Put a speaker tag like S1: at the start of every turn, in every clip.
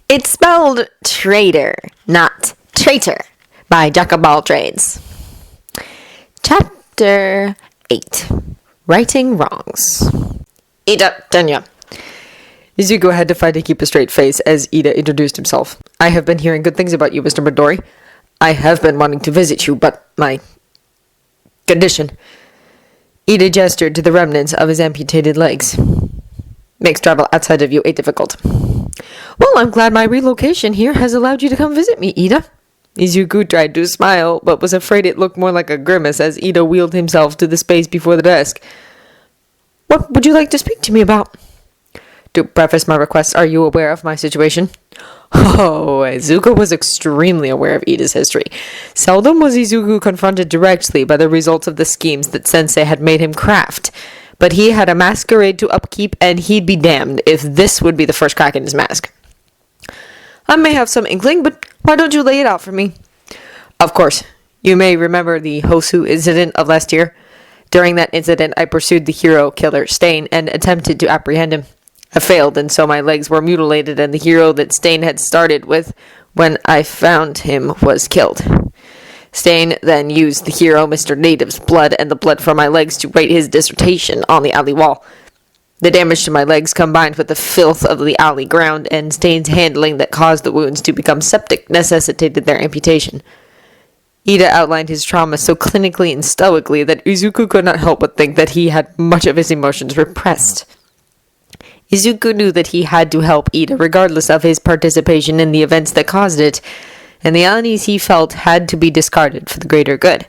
S1: It's spelled traitor, not traitor, by Jack of all trades. Chapter 8. Righting Wrongs. Iida, Tenya.
S2: Izuku had to fight to keep a straight face as Iida introduced himself. I have been hearing good things about you, Mr. Midori. I have been wanting to visit you, but my condition. Iida gestured to the remnants of his amputated legs. Makes travel outside of UA difficult. Well, I'm glad my relocation here has allowed you to come visit me, Iida. Izuku tried to smile, but was afraid it looked more like a grimace as Iida wheeled himself to the space before the desk. What would you like to speak to me about? To preface my request, are you aware of my situation? Oh, Izuku was extremely aware of Iida's history. Seldom was Izuku confronted directly by the results of the schemes that Sensei had made him craft, but he had a masquerade to upkeep, and he'd be damned if this would be the first crack in his mask. I may have some inkling, but why don't you lay it out for me? Of course. You may remember the Hosu incident of last year. During that incident, I pursued the hero killer, Stain, and attempted to apprehend him. I failed, and so my legs were mutilated, and the hero that Stain had started with when I found him was killed. Stain then used the hero Mr. Native's blood and the blood from my legs to write his dissertation on the alley wall. The damage to my legs combined with the filth of the alley ground and Stain's handling that caused the wounds to become septic necessitated their amputation. Iida outlined his trauma so clinically and stoically that Izuku could not help but think that he had much of his emotions repressed. Izuku knew that he had to help Iida regardless of his participation in the events that caused it, and the unease he felt had to be discarded for the greater good.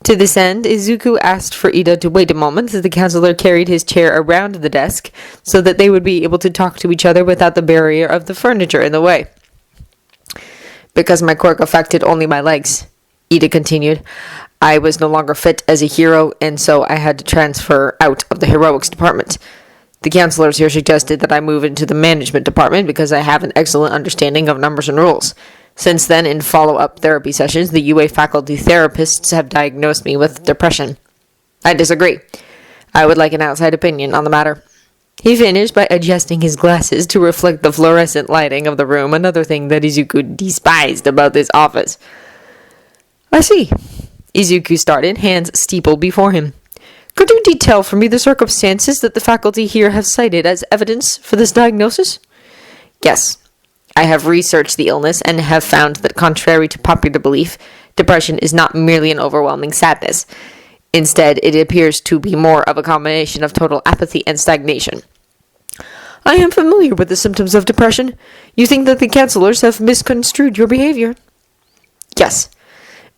S2: To this end, Izuku asked for Iida to wait a moment as the counselor carried his chair around the desk so that they would be able to talk to each other without the barrier of the furniture in the way. Because my quirk affected only my legs, Iida continued, I was no longer fit as a hero, and so I had to transfer out of the heroics department. The counselors here suggested that I move into the management department because I have an excellent understanding of numbers and rules. Since then, in follow-up therapy sessions, the UA faculty therapists have diagnosed me with depression. I disagree. I would like an outside opinion on the matter. He finished by adjusting his glasses to reflect the fluorescent lighting of the room, another thing that Izuku despised about this office. I see. Izuku started, hands steepled before him. Could you detail for me the circumstances that the faculty here have cited as evidence for this diagnosis? Yes. I have researched the illness and have found that, contrary to popular belief, depression is not merely an overwhelming sadness. Instead, it appears to be more of a combination of total apathy and stagnation. I am familiar with the symptoms of depression. You think that the counselors have misconstrued your behavior? Yes.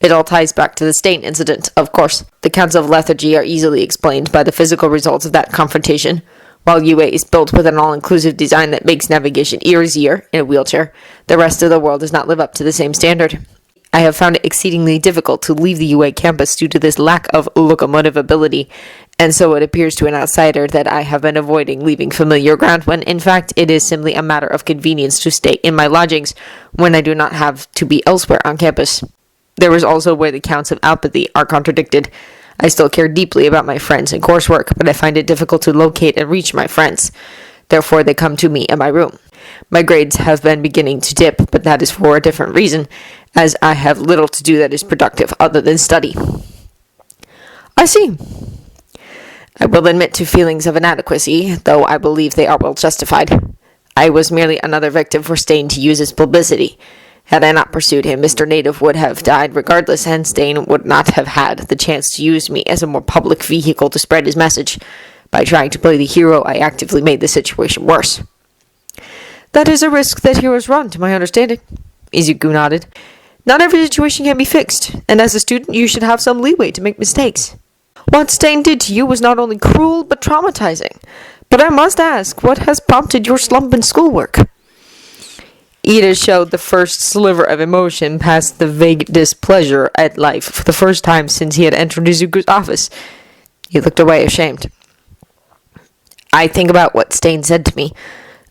S2: It all ties back to the Stain incident, of course. The counts of lethargy are easily explained by the physical results of that confrontation. While UA is built with an all-inclusive design that makes navigation easier in a wheelchair, the rest of the world does not live up to the same standard. I have found it exceedingly difficult to leave the UA campus due to this lack of locomotive ability, and so it appears to an outsider that I have been avoiding leaving familiar ground when, in fact, it is simply a matter of convenience to stay in my lodgings when I do not have to be elsewhere on campus. There is also where the counts of apathy are contradicted. I still care deeply about my friends and coursework, but I find it difficult to locate and reach my friends. Therefore, they come to me in my room. My grades have been beginning to dip, but that is for a different reason, as I have little to do that is productive other than study. I see. I will admit to feelings of inadequacy, though I believe they are well justified. I was merely another victim for Stain to use as publicity. Had I not pursued him, Mr. Native would have died regardless, and Stain would not have had the chance to use me as a more public vehicle to spread his message. By trying to play the hero, I actively made the situation worse. That is a risk that heroes run, to my understanding. Izuku nodded. Not every situation can be fixed, and as a student, you should have some leeway to make mistakes. What Stain did to you was not only cruel, but traumatizing. But I must ask, what has prompted your slump in schoolwork? Iida showed the first sliver of emotion past the vague displeasure at life for the first time since he had entered Izuku's office. He looked away, ashamed. I think about what Stain said to me,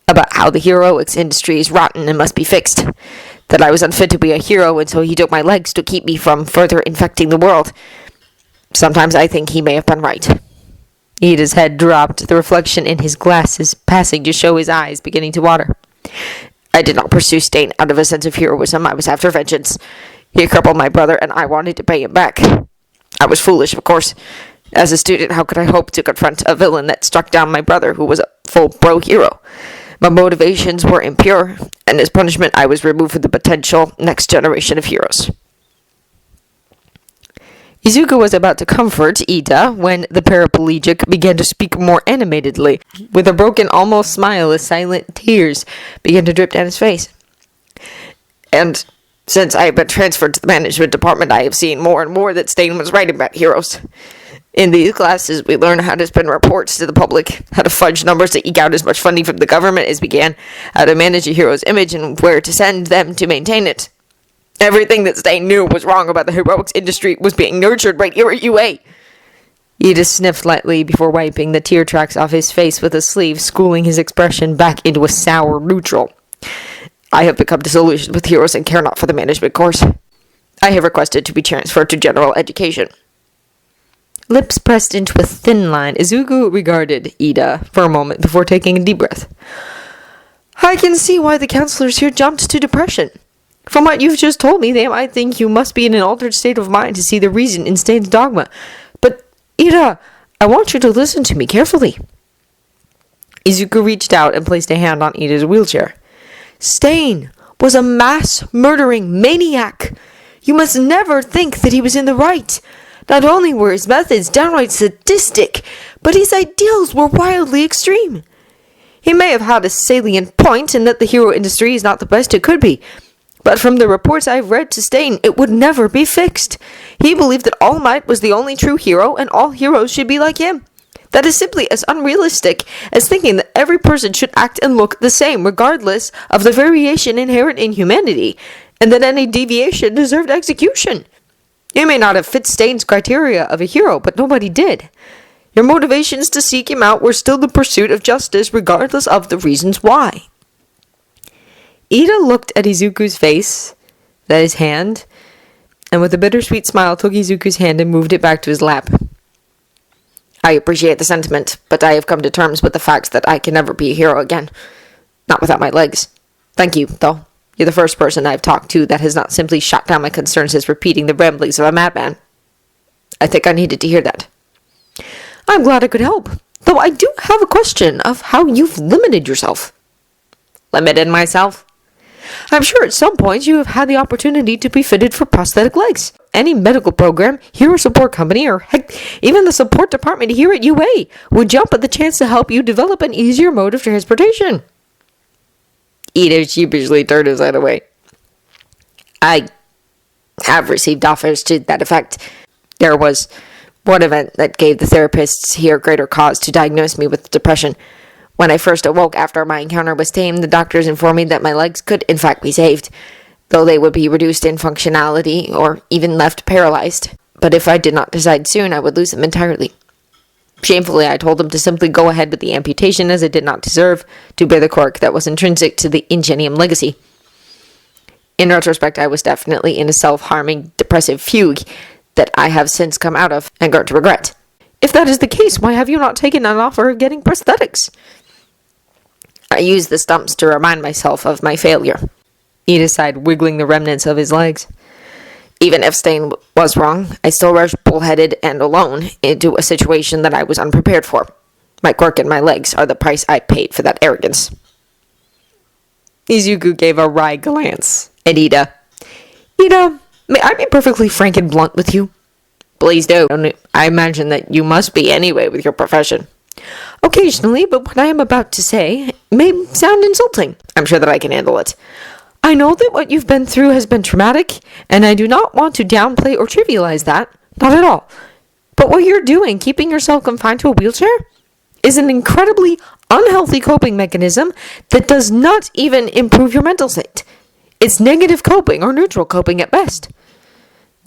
S2: about how the heroics industry is rotten and must be fixed, that I was unfit to be a hero, and so he took my legs to keep me from further infecting the world. Sometimes I think he may have been right. Iida's head dropped, the reflection in his glasses passing to show his eyes beginning to water. I did not pursue Stain out of a sense of heroism. I was after vengeance. He crippled my brother, and I wanted to pay him back. I was foolish, of course. As a student, how could I hope to confront a villain that struck down my brother, who was a full pro hero? My motivations were impure, and as punishment, I was removed from the potential next generation of heroes. Izuku was about to comfort Iida when the paraplegic began to speak more animatedly, with a broken almost smile as silent tears began to drip down his face. And since I have been transferred to the management department, I have seen more and more that Stain was right about heroes. In these classes, we learn how to spin reports to the public, how to fudge numbers to eke out as much funding from the government as we can, how to manage a hero's image, and where to send them to maintain it. Everything that Stain knew was wrong about the heroics industry was being nurtured right here at UA. Iida sniffed lightly before wiping the tear tracks off his face with a sleeve, schooling his expression back into a sour neutral. I have become disillusioned with heroes and care not for the management course. I have requested to be transferred to general education. Lips pressed into a thin line, Izuku regarded Iida for a moment before taking a deep breath. I can see why the counselors here jumped to depression. From what you've just told me, they might think you must be in an altered state of mind to see the reason in Stain's dogma. But, Iida, I want you to listen to me carefully. Izuku reached out and placed a hand on Iida's wheelchair. Stain was a mass-murdering maniac. You must never think that he was in the right. Not only were his methods downright sadistic, but his ideals were wildly extreme. He may have had a salient point in that the hero industry is not the best it could be, but from the reports I've read to Stain, it would never be fixed. He believed that All Might was the only true hero, and all heroes should be like him. That is simply as unrealistic as thinking that every person should act and look the same, regardless of the variation inherent in humanity, and that any deviation deserved execution. You may not have fit Stain's criteria of a hero, but nobody did. Your motivations to seek him out were still the pursuit of justice, regardless of the reasons why. Iida looked at Izuku's face, at his hand, and with a bittersweet smile took Izuku's hand and moved it back to his lap. I appreciate the sentiment, but I have come to terms with the fact that I can never be a hero again. Not without my legs. Thank you, though. You're the first person I've talked to that has not simply shot down my concerns as repeating the ramblings of a madman. I think I needed to hear that. I'm glad I could help, though I do have a question of how you've limited yourself. Limited myself? I'm sure at some point you have had the opportunity to be fitted for prosthetic legs. Any medical program, hero support company, or heck, even the support department here at UA would jump at the chance to help you develop an easier mode of transportation. Iida sheepishly turned his head away. I have received offers to that effect. There was one event that gave the therapists here greater cause to diagnose me with depression. When I first awoke after my encounter with Stain, the doctors informed me that my legs could in fact be saved, though they would be reduced in functionality or even left paralyzed. But if I did not decide soon, I would lose them entirely. Shamefully, I told them to simply go ahead with the amputation, as I did not deserve to bear the quirk that was intrinsic to the Ingenium legacy. In retrospect, I was definitely in a self-harming, depressive fugue that I have since come out of and grown to regret. If that is the case, why have you not taken an offer of getting prosthetics? I used the stumps to remind myself of my failure. Iida sighed, wiggling the remnants of his legs. Even if Stain was wrong, I still rushed bullheaded and alone into a situation that I was unprepared for. My quirk and my legs are the price I paid for that arrogance. Izuku gave a wry glance at Iida. Iida, may I be perfectly frank and blunt with you? Please do. I imagine that you must be anyway with your profession. Occasionally, but what I am about to say may sound insulting. I'm sure that I can handle it. I know that what you've been through has been traumatic, and I do not want to downplay or trivialize that. Not at all. But what you're doing, keeping yourself confined to a wheelchair, is an incredibly unhealthy coping mechanism that does not even improve your mental state. It's negative coping, or neutral coping at best.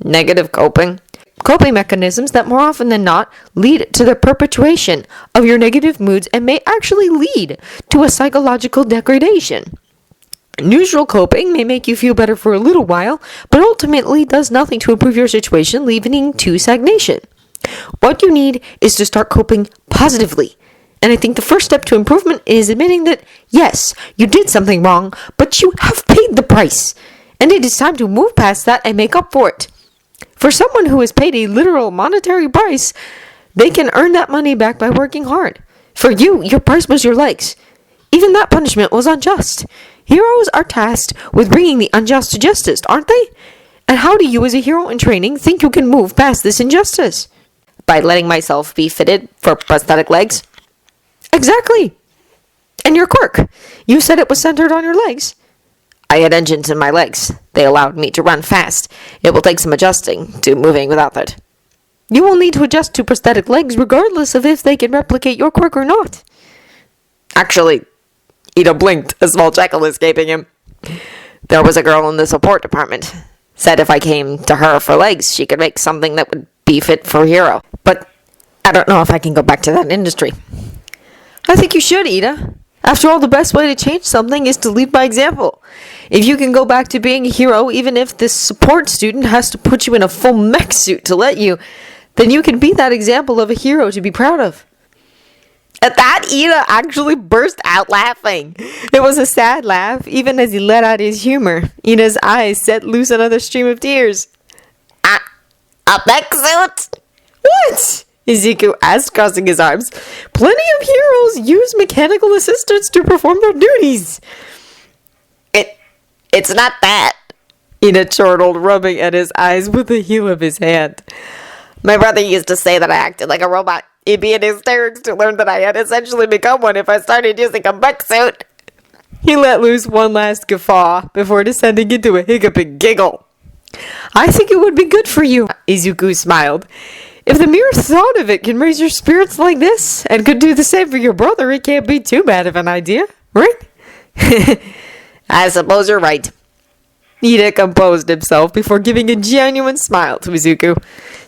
S2: Negative coping? Coping mechanisms that more often than not lead to the perpetuation of your negative moods and may actually lead to a psychological degradation. Neutral coping may make you feel better for a little while, but ultimately does nothing to improve your situation, leading to stagnation. What you need is to start coping positively. And I think the first step to improvement is admitting that, yes, you did something wrong, but But you have paid the price, and it is time to move past that and make up for it. For someone who has paid a literal monetary price, they can earn that money back by working hard. For you, your price was your legs. Even that punishment was unjust. Heroes are tasked with bringing the unjust to justice, aren't they? And how do you, as a hero in training, think you can move past this injustice?
S1: By letting myself be fitted for prosthetic legs?
S2: Exactly. And your quirk. You said it was centered on your legs.
S1: I had engines in my legs. They allowed me to run fast. It will take some adjusting to moving without that.
S2: You will need to adjust to prosthetic legs regardless of if they can replicate your quirk or not.
S1: Actually, Iida blinked, a small chuckle escaping him. There was a girl in the support department. Said if I came to her for legs, she could make something that would be fit for a hero. But I don't know if I can go back to that industry.
S2: I think you should, Iida. After all, the best way to change something is to lead by example. If you can go back to being a hero, even if this support student has to put you in a full mech suit to let you, then you can be that example of a hero to be proud of.
S1: At that, Iida actually burst out laughing.
S2: It was a sad laugh, even as he let out his humor. Iida's eyes set loose another stream of tears.
S1: A mech suit?
S2: What? Izuku asked, crossing his arms. Plenty of heroes use mechanical assistants to perform their duties.
S1: It's not that.
S2: Iida chortled, rubbing at his eyes with the heel of his hand.
S1: My brother used to say that I acted like a robot. He'd be in hysterics to learn that I had essentially become one if I started using a mech suit.
S2: He let loose one last guffaw before descending into a hiccuping giggle. I think it would be good for you, Izuku smiled. If the mere thought of it can raise your spirits like this, and could do the same for your brother, it can't be too bad of an idea, right?
S1: I suppose you're right.
S2: Iida composed himself before giving a genuine smile to Izuku.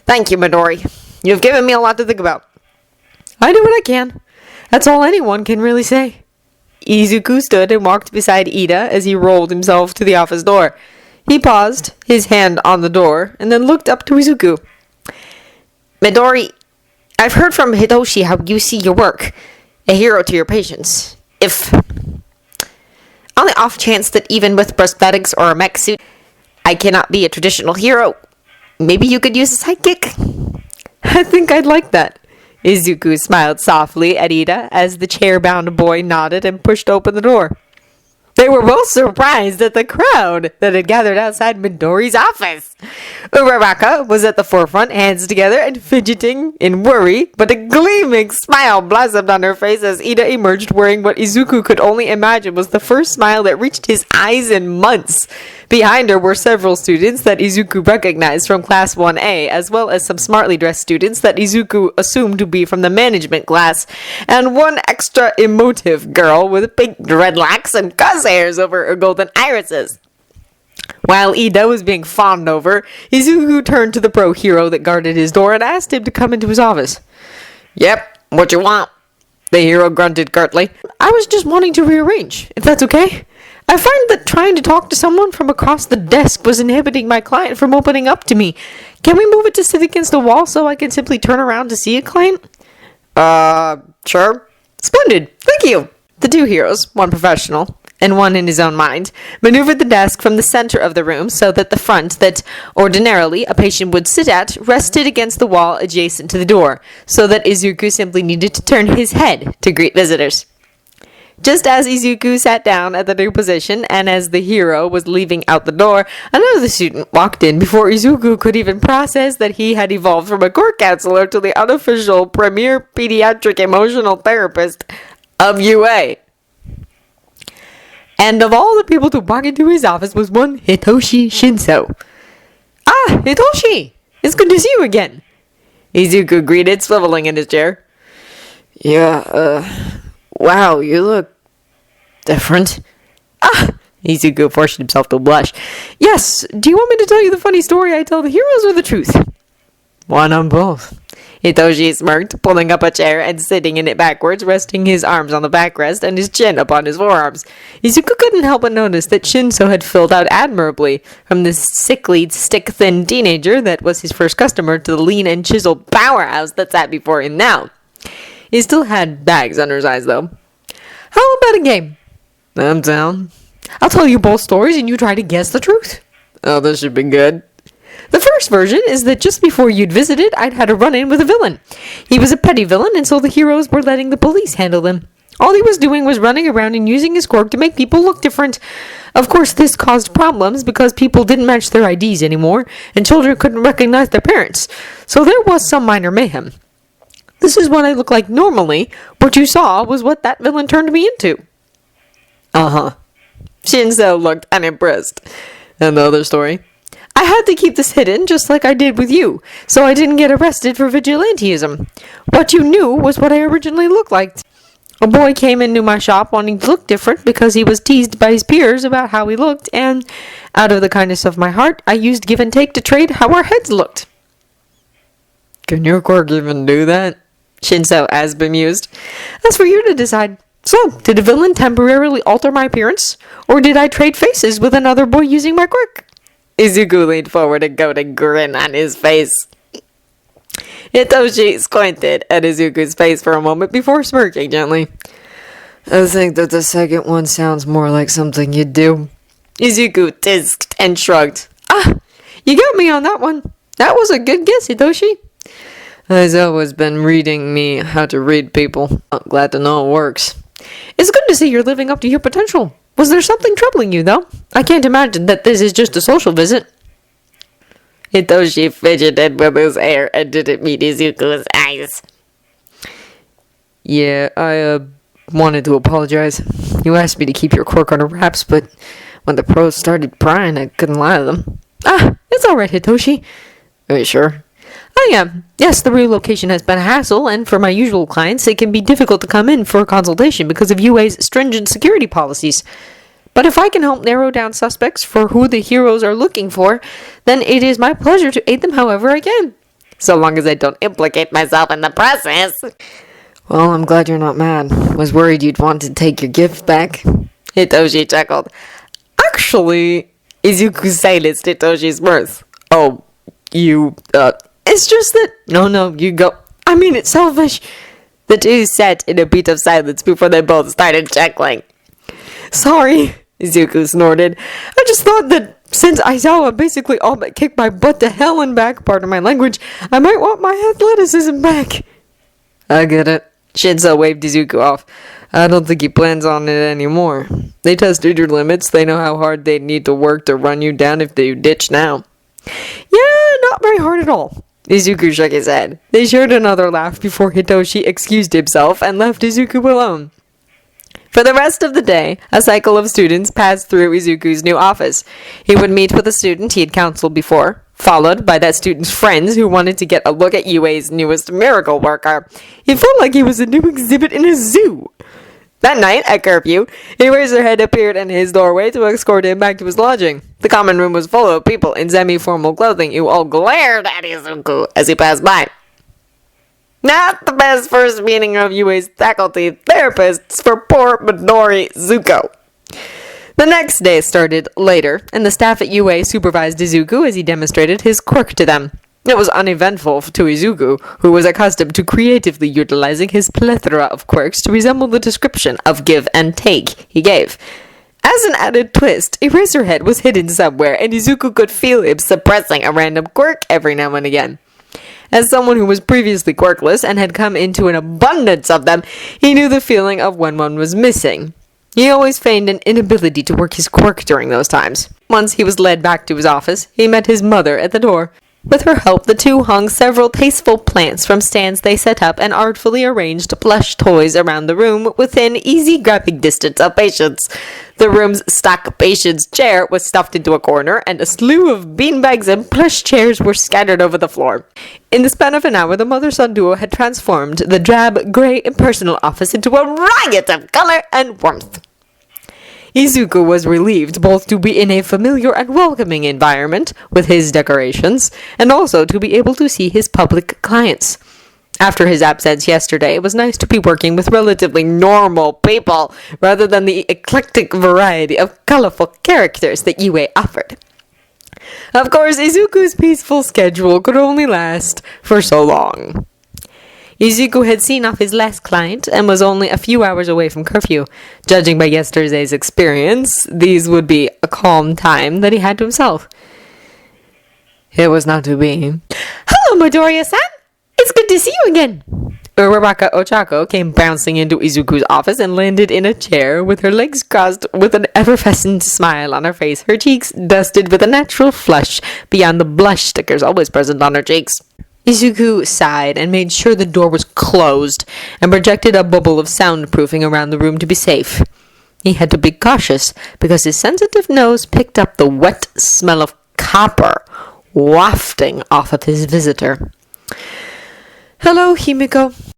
S1: Thank you, Midori. You've given me a lot to think about.
S2: I do what I can. That's all anyone can really say. Izuku stood and walked beside Iida as he rolled himself to the office door. He paused, his hand on the door, and then looked up to Izuku.
S1: Midori, I've heard from Hitoshi how you see your work. A hero to your patients. If, on the off chance that even with prosthetics or a mech suit, I cannot be a traditional hero, maybe you could use a sidekick?
S2: I think I'd like that. Izuku smiled softly at Iida as the chair-bound boy nodded and pushed open the door. They were both surprised at the crowd that had gathered outside Midori's office. Uraraka was at the forefront, hands together and fidgeting in worry, but a gleaming smile blossomed on her face as Iida emerged wearing what Izuku could only imagine was the first smile that reached his eyes in months. Behind her were several students that Izuku recognized from Class 1A, as well as some smartly dressed students that Izuku assumed to be from the management class, and one extra emotive girl with pink dreadlocks and crosshairs over her golden irises. While Iida was being fawned over, Izuku turned to the pro hero that guarded his door and asked him to come into his office.
S1: Yep, what you want?
S2: The hero grunted curtly. I was just wanting to rearrange, if that's okay. I find that trying to talk to someone from across the desk was inhibiting my client from opening up to me. Can we move it to sit against the wall so I can simply turn around to see a client?
S1: Sure.
S2: Splendid. Thank you. The two heroes, one professional and one in his own mind, maneuvered the desk from the center of the room so that the front that ordinarily a patient would sit at rested against the wall adjacent to the door, so that Izuku simply needed to turn his head to greet visitors. Just as Izuku sat down at the new position, and as the hero was leaving out the door, another student walked in before Izuku could even process that he had evolved from a court counselor to the unofficial premier pediatric emotional therapist of UA. And of all the people to walk into his office was one Hitoshi Shinso. Ah, Hitoshi! It's good to see you again. Izuku greeted, swiveling in his chair.
S1: Wow, you look different.
S2: Ah! Izuku forced himself to blush. Yes, do you want me to tell you the funny story I tell the heroes or the truth? One on both. Hitoshi smirked, pulling up a chair and sitting in it backwards, resting his arms on the backrest and his chin upon his forearms. Izuku couldn't help but notice that Shinso had filled out admirably, from the sickly, stick-thin teenager that was his first customer to the lean and chiseled powerhouse that sat before him now. He still had bags under his eyes, though. How about a game?
S1: I'm down.
S2: I'll tell you both stories and you try to guess the truth.
S1: Oh, this should be good.
S2: The first version is that just before you'd visited, I'd had a run-in with a villain. He was a petty villain, and so the heroes were letting the police handle him. All he was doing was running around and using his quirk to make people look different. Of course, this caused problems because people didn't match their IDs anymore, and children couldn't recognize their parents. So there was some minor mayhem. This is what I look like normally. What you saw was what that villain turned me into.
S1: Uh-huh. Shinso looked unimpressed. Another story.
S2: I had to keep this hidden just like I did with you, so I didn't get arrested for vigilantism. What you knew was what I originally looked like. A boy came into my shop wanting to look different because he was teased by his peers about how he looked, and out of the kindness of my heart, I used give and take to trade how our heads looked.
S1: Can your quirk even do that? Shinso asked, bemused.
S2: That's for you to decide. So, did the villain temporarily alter my appearance, or did I trade faces with another boy using my quirk?
S1: Izuku leaned forward and got a grin on his face. Hitoshi squinted at Izuku's face for a moment before smirking gently. I think that the second one sounds more like something you'd do. Izuku tisked and shrugged.
S2: Ah, you got me on that one. That was a good guess, Hitoshi.
S1: I've always been reading me how to read people. I'm glad to know it works.
S2: It's good to see you're living up to your potential. Was there something troubling you, though? I can't imagine that this is just a social visit.
S1: Hitoshi fidgeted with his hair and didn't meet Izuku's eyes.
S2: Yeah, I wanted to apologize. You asked me to keep your quirk under wraps, but when the pros started prying, I couldn't lie to them. Ah, it's alright, Hitoshi.
S1: Are you sure?
S2: I am. Yes, the relocation has been a hassle, and for my usual clients, it can be difficult to come in for a consultation because of UA's stringent security policies. But if I can help narrow down suspects for who the heroes are looking for, then it is my pleasure to aid them however I can.
S1: So long as I don't implicate myself in the process.
S2: Well, I'm glad you're not mad. Was worried you'd want to take your gift back.
S1: Hitoshi chuckled. Actually, Izuku silenced Hitoshi's mirth. Oh,
S2: It's just that...
S1: No, you go.
S2: I mean, it's selfish.
S1: The two sat in a beat of silence before they both started chuckling.
S2: Sorry,
S1: Izuku snorted.
S2: I just thought that since Aizawa basically all but kicked my butt to hell and back, pardon my language, I might want my athleticism back.
S1: I get it. Shinso waved Izuku off. I don't think he plans on it anymore. They tested your limits. They know how hard they'd need to work to run you down if they ditch now.
S2: Yeah, not very hard at all.
S1: Izuku shook his head.
S2: They shared another laugh before Hitoshi excused himself and left Izuku alone.
S1: For the rest of the day, a cycle of students passed through Izuku's new office. He would meet with a student he had counseled before, followed by that student's friends who wanted to get a look at UA's newest miracle worker.
S2: It felt like he was a new exhibit in a zoo.
S1: That night, at curfew, Eraserhead appeared in his doorway to escort him back to his lodging. The common room was full of people in semi-formal clothing who all glared at Izuku as he passed by. Not the best first meeting of UA's faculty therapists for poor Midoriya Izuku. The next day started later, and the staff at UA supervised Izuku as he demonstrated his quirk to them. It was uneventful to Izuku, who was accustomed to creatively utilizing his plethora of quirks to resemble the description of give and take he gave. As an added twist, Eraserhead was hidden somewhere, and Izuku could feel him suppressing a random quirk every now and again. As someone who was previously quirkless and had come into an abundance of them, he knew the feeling of when one was missing. He always feigned an inability to work his quirk during those times. Once he was led back to his office, he met his mother at the door. With her help, the two hung several tasteful plants from stands they set up and artfully arranged plush toys around the room within easy grabbing distance of Patience. The room's stock Patience chair was stuffed into a corner, and a slew of beanbags and plush chairs were scattered over the floor. In the span of an hour, the mother-son duo had transformed the drab, grey, impersonal office into a riot of color and warmth. Izuku was relieved both to be in a familiar and welcoming environment with his decorations, and also to be able to see his public clients. After his absence yesterday, it was nice to be working with relatively normal people, rather than the eclectic variety of colorful characters that UA offered. Of course, Izuku's peaceful schedule could only last for so long. Izuku had seen off his last client and was only a few hours away from curfew. Judging by yesterday's experience, these would be a calm time that he had to himself.
S2: It was not to be.
S1: Hello, Midoriya-san! It's good to see you again! Uraraka Ochako came bouncing into Izuku's office and landed in a chair with her legs crossed with an effervescent smile on her face, her cheeks dusted with a natural flush beyond the blush stickers always present on her cheeks. Izuku sighed and made sure the door was closed and projected a bubble of soundproofing around the room to be safe. He had to be cautious because his sensitive nose picked up the wet smell of copper wafting off of his visitor.
S2: Hello, Himiko.